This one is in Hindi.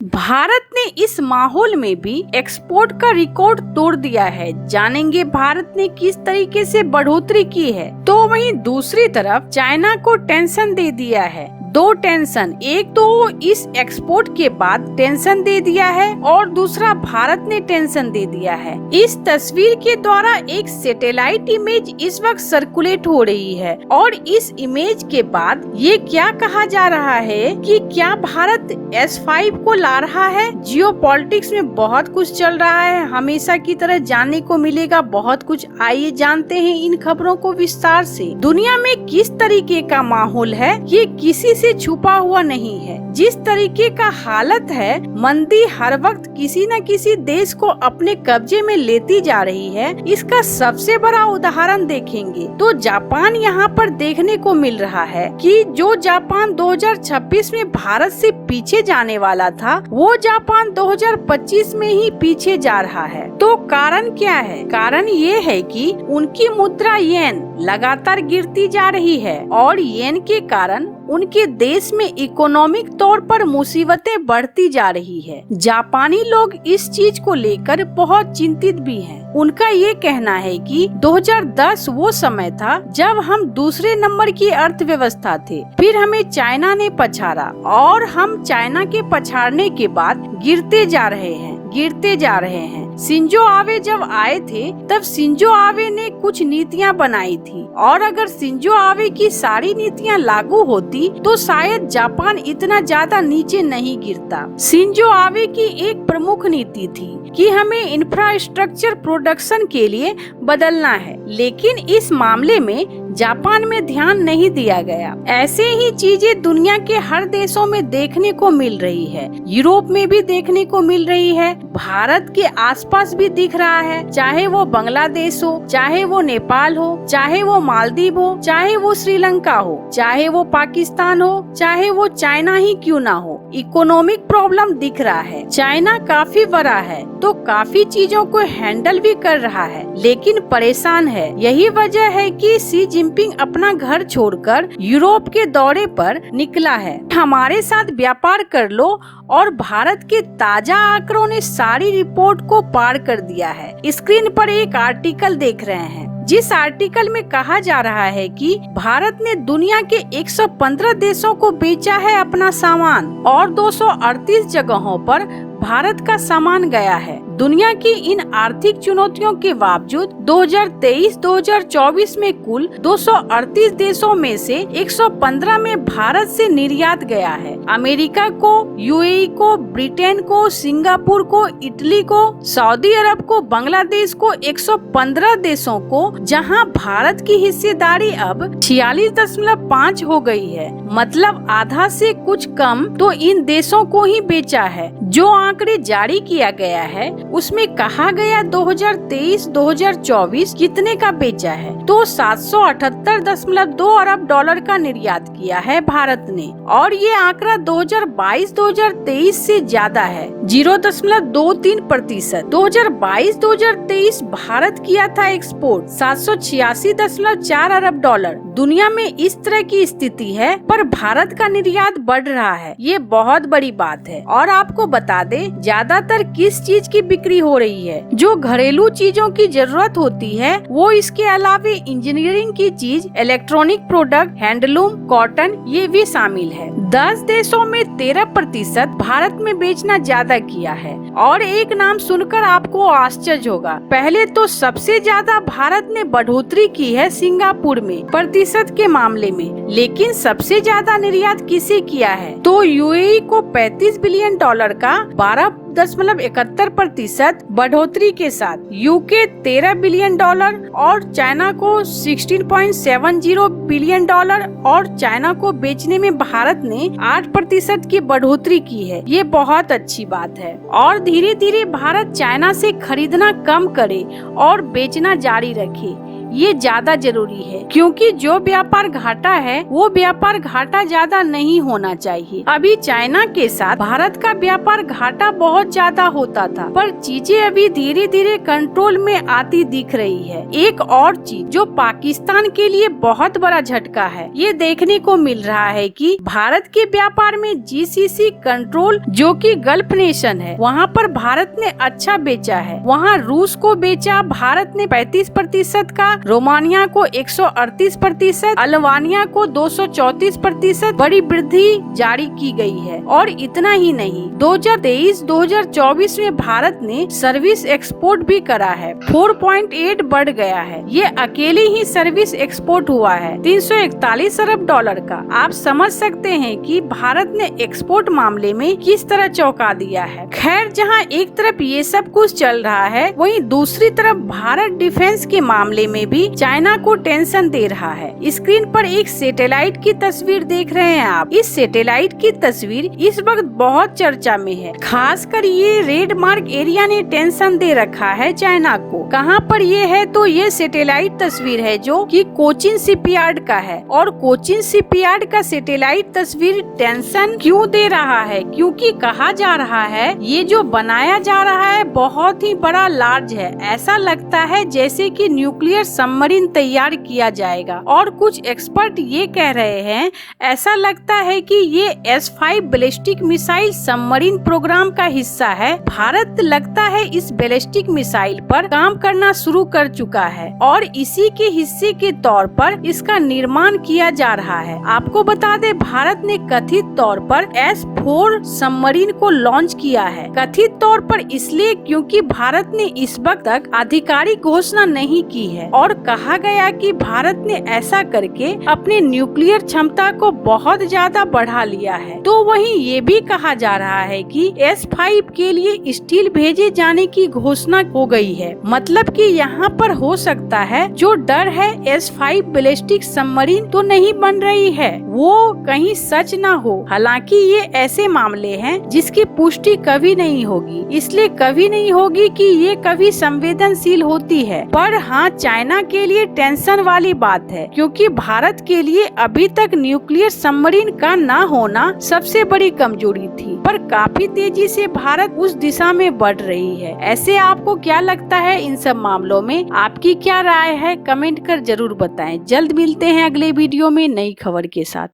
भारत ने इस माहौल में भी एक्सपोर्ट का रिकॉर्ड तोड़ दिया है। जानेंगे भारत ने किस तरीके से बढ़ोतरी की है। तो वहीं दूसरी तरफ चाइना को टेंशन दे दिया है। दो टेंशन, एक तो इस एक्सपोर्ट के बाद टेंशन दे दिया है और दूसरा भारत ने टेंशन दे दिया है। इस तस्वीर के द्वारा एक सैटेलाइट इमेज इस वक्त सर्कुलेट हो रही है और इस इमेज के बाद ये क्या कहा जा रहा है कि क्या भारत S5 को ला रहा है। जियोपॉलिटिक्स में बहुत कुछ चल रहा है, हमेशा की तरह जानने को मिलेगा बहुत कुछ। आइए जानते हैं इन खबरों को विस्तार से। दुनिया में किस तरीके का माहौल है ये किसी से छुपा हुआ नहीं है। जिस तरीके का हालत है, मंदी हर वक्त किसी न किसी देश को अपने कब्जे में लेती जा रही है। इसका सबसे बड़ा उदाहरण देखेंगे तो जापान यहाँ पर देखने को मिल रहा है कि जो जापान 2026 में भारत से पीछे जाने वाला था, वो जापान 2025 में ही पीछे जा रहा है। तो कारण क्या है? कारण ये है कि उनकी मुद्रा येन लगातार गिरती जा रही है और येन के कारण उनके देश में इकोनॉमिक तौर पर मुसीबतें बढ़ती जा रही है। जापानी लोग इस चीज को लेकर बहुत चिंतित भी हैं। उनका ये कहना है कि 2010 वो समय था जब हम दूसरे नंबर की अर्थव्यवस्था थे, फिर हमें चाइना ने पछाड़ा और हम चाइना के पछाड़ने के बाद गिरते जा रहे हैं। शिंजो आबे जब आए थे तब शिंजो आबे ने कुछ नीतियां बनाई थी और अगर शिंजो आबे की सारी नीतियां लागू होती तो शायद जापान इतना ज्यादा नीचे नहीं गिरता। शिंजो आबे की एक प्रमुख नीति थी कि हमें इंफ्रास्ट्रक्चर प्रोडक्शन के लिए बदलना है, लेकिन इस मामले में जापान में ध्यान नहीं दिया गया। ऐसे ही चीजें दुनिया के हर देशों में देखने को मिल रही है, यूरोप में भी देखने को मिल रही है, भारत के आसपास भी दिख रहा है। चाहे वो बांग्लादेश हो, चाहे वो नेपाल हो, चाहे वो मालदीव हो, चाहे वो श्रीलंका हो, चाहे वो पाकिस्तान हो, चाहे वो चाइना ही क्यों ना हो, इकोनॉमिक प्रॉब्लम दिख रहा है। चाइना काफी बड़ा है तो काफी चीजों को हैंडल भी कर रहा है, लेकिन परेशान है। यही वजह है कि शी जिनपिंग अपना घर छोड़कर यूरोप के दौरे पर निकला है। हमारे साथ व्यापार कर लो और भारत के ताजा आंकड़ों ने सारी रिपोर्ट को पार कर दिया है। स्क्रीन पर एक आर्टिकल देख रहे हैं, जिस आर्टिकल में कहा जा रहा है कि भारत ने दुनिया के 115 देशों को बेचा है अपना सामान और 238 जगहों पर भारत का सामान गया है। दुनिया की इन आर्थिक चुनौतियों के बावजूद 2023-2024 में कुल 238 देशों में से 115 में भारत से निर्यात गया है। अमेरिका को, यूएई को, ब्रिटेन को, सिंगापुर को, इटली को, सऊदी अरब को, बांग्लादेश को, 115 देशों को, जहां भारत की हिस्सेदारी अब 46.5 हो गई है, मतलब आधा से कुछ कम तो इन देशों को ही बेचा है। जो आंकड़े जारी किया गया है उसमें कहा गया 2023-2024 कितने का बेचा है, तो 778.2 अरब डॉलर का निर्यात किया है भारत ने और ये आंकड़ा 2022-2023 से ज्यादा है, 0.23%। 2022-2023 भारत किया था एक्सपोर्ट 786.4 अरब डॉलर। दुनिया में इस तरह की स्थिति है पर भारत का निर्यात बढ़ रहा है, ये बहुत बड़ी बात है। और आपको बता दे ज्यादातर किस चीज की बिक्री हो रही है, जो घरेलू चीजों की जरूरत होती है वो, इसके अलावा इंजीनियरिंग की चीज, इलेक्ट्रॉनिक प्रोडक्ट, हैंडलूम, कॉटन ये भी शामिल है। 10 देशों में 13% भारत में बेचना ज्यादा किया है और एक नाम सुनकर आपको आश्चर्य होगा। पहले तो सबसे ज्यादा भारत ने बढ़ोतरी की है सिंगापुर में प्रतिशत के मामले में, लेकिन सबसे ज्यादा निर्यात किसे किया है तो यूएई को 35 बिलियन डॉलर का 12.71% बढ़ोतरी के साथ, यूके 13 बिलियन डॉलर और चाइना को 16.70 बिलियन डॉलर और चाइना को बेचने में भारत ने 8% की बढ़ोतरी की है। ये बहुत अच्छी बात है और धीरे धीरे भारत चाइना से खरीदना कम करे और बेचना जारी रखे। ये ज्यादा जरूरी है, क्योंकि जो व्यापार घाटा है वो व्यापार घाटा ज्यादा नहीं होना चाहिए। अभी चाइना के साथ भारत का व्यापार घाटा बहुत ज्यादा होता था, पर चीजें अभी धीरे धीरे कंट्रोल में आती दिख रही है। एक और चीज जो पाकिस्तान के लिए बहुत बड़ा झटका है, ये देखने को मिल रहा है कि भारत के व्यापार में GCC कंट्रोल, जो कि गल्फ नेशन है, वहाँ पर भारत ने अच्छा बेचा है। वहाँ रूस को बेचा भारत ने 35% का, रोमानिया को 138%, अल्बानिया को 234% बड़ी वृद्धि जारी की गई है। और इतना ही नहीं, 2023-2024 में भारत ने सर्विस एक्सपोर्ट भी करा है, 4.8 बढ़ गया है। ये अकेले ही सर्विस एक्सपोर्ट हुआ है $341 अरब का। आप समझ सकते हैं कि भारत ने एक्सपोर्ट मामले में किस तरह चौंका दिया है। खैर, जहां एक तरफ ये सब कुछ चल रहा है, वहीं दूसरी तरफ भारत डिफेंस के मामले में भी चाइना को टेंशन दे रहा है। स्क्रीन पर एक सैटेलाइट की तस्वीर देख रहे हैं आप। इस सैटेलाइट की तस्वीर इस वक्त बहुत चर्चा में है। खासकर ये रेड मार्क एरिया ने टेंशन दे रखा है चाइना को। कहाँ पर ये है, तो ये सैटेलाइट तस्वीर है जो कि कोचिन शिपयार्ड का है। और कोचिन शिपयार्ड का सैटेलाइट तस्वीर टेंशन क्यों दे रहा है, क्योंकि कहा जा रहा है ये जो बनाया जा रहा है बहुत ही बड़ा लार्ज है। ऐसा लगता है जैसे कि न्यूक्लियर सबमरीन तैयार किया जाएगा। और कुछ एक्सपर्ट ये कह रहे हैं, ऐसा लगता है कि ये S-5 ballistic missile submarine programme का हिस्सा है। भारत लगता है इस बैलिस्टिक मिसाइल पर काम करना शुरू कर चुका है और इसी के हिस्से के तौर पर इसका निर्माण किया जा रहा है। आपको बता दें, भारत ने कथित तौर पर S-4 सबमरीन को लॉन्च किया है। कथित तौर पर इसलिए क्योंकि भारत ने इस वक्त तक आधिकारिक घोषणा नहीं की है और कहा गया कि भारत ने ऐसा करके अपने न्यूक्लियर क्षमता को बहुत ज्यादा बढ़ा लिया है। तो वहीं ये भी कहा जा रहा है कि S-5 के लिए स्टील भेजे जाने की घोषणा हो गई है। मतलब कि यहाँ पर हो सकता है जो डर है S-5 बैलिस्टिक सबमरीन तो नहीं बन रही है, वो कहीं सच ना हो। हालांकि ये ऐसे मामले हैं जिसकी पुष्टि कभी नहीं होगी, इसलिए कभी नहीं होगी कि ये कभी संवेदनशील होती है। पर हाँ, चाइना के लिए टेंशन वाली बात है, क्योंकि भारत के लिए अभी तक न्यूक्लियर सबमरीन का ना होना सबसे बड़ी कमजोरी थी। पर काफी तेजी से भारत उस दिशा में बढ़ रही है। ऐसे आपको क्या लगता है इन सब मामलों में? आपकी क्या राय है? कमेंट कर जरूर बताएं। जल्द मिलते हैं अगले वीडियो में नई खबर के साथ।